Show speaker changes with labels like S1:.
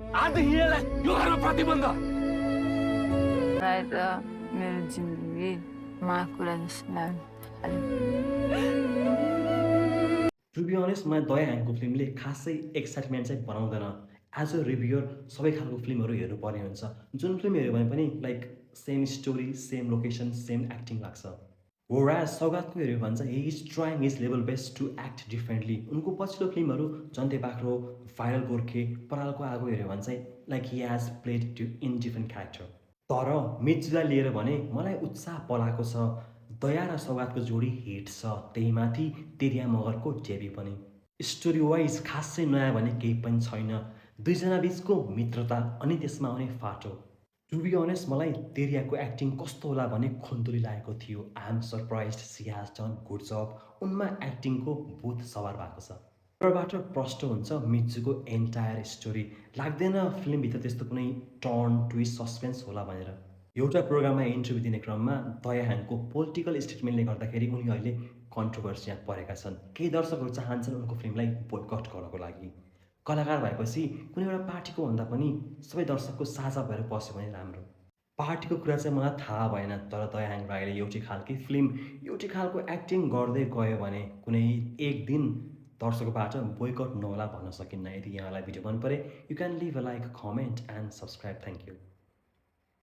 S1: आजदेखि यो घरमा प्रतिबन्ध।
S2: मलाई त मेरो जिन्दगीमा कुरा जस्तो लाग्यो।
S3: टु बी अनेस्ट मलाई दया ह्याङको फिल्मले खासै एक्साइटमेन्ट चाहिँ बनाउँदैन। एज अ रिभ्युअर सबै खालको फिल्महरू हेर्नु पर्ने हुन्छ। जुन फिल्म हेऱ्यो भने पनि like same story, same location, same acting लाग्छ। वोराज सौगातको हेऱ्यो भने चाहिँ he is trying his level best to act differently. उनको पछिल्लो फिल्महरू जन्ते बाख्रो, भाइरल गोर्खे, परालको आगो हेऱ्यो भने चाहिँ like he has played in different character. तर मिर्जुलाई लिएर भने मलाई उत्साह पलाएको छ। दया र सौगातको जोडी हिट छ, त्यही माथि तेरिया मगरको डेब्यू पनि। स्टोरी वाइज खासै नयाँ भने केही पनि छैन। दुईजना बिचको मित्रता अनि त्यसमा आउने फाटो। टु बी अनेस्ट मलाई तेरियाको एक्टिङ कस्तो होला भने खुन्तुली लागेको थियो। I am surprise she has done good job. उनमा एक्टिङको भूत सवार भएको छ। बाट प्रष्ट हुन्छ मिर्जुको एन्टायर स्टोरी। लाग्दैन फिल्मभित्र त्यस्तो कुनै टर्न ट्विस्ट सस्पेन्स होला भनेर। एउटा प्रोग्राममा इन्टरभ्यू दिने क्रममा दया ह्याङको पोलिटिकल स्टेटमेन्टले गर्दाखेरि उनी अहिले कन्ट्रोभर्सीमा परेका छन्। केही दर्शकहरू चाहन्छन् उनको फिल्मलाई बोयकट गर्नको लागि। कलाकार भएपछि कुनै एउटा पार्टीको भन्दा पनि सबै दर्शकको साझा भएर बस्यो भने राम्रो। पार्टीको कुरा चाहिँ मलाई थाहा भएन, तर दया ह्याङ राईले एउटै खालको फिल्म, एउटै खालको एक्टिङ गर्दै गयो भने कुनै एक दिन दर्शकबाट बोयकट नहोला भन्न सकिन्न। यदि यहाँलाई भिडियो मन परे you can leave a like, comment and subscribe. Thank you.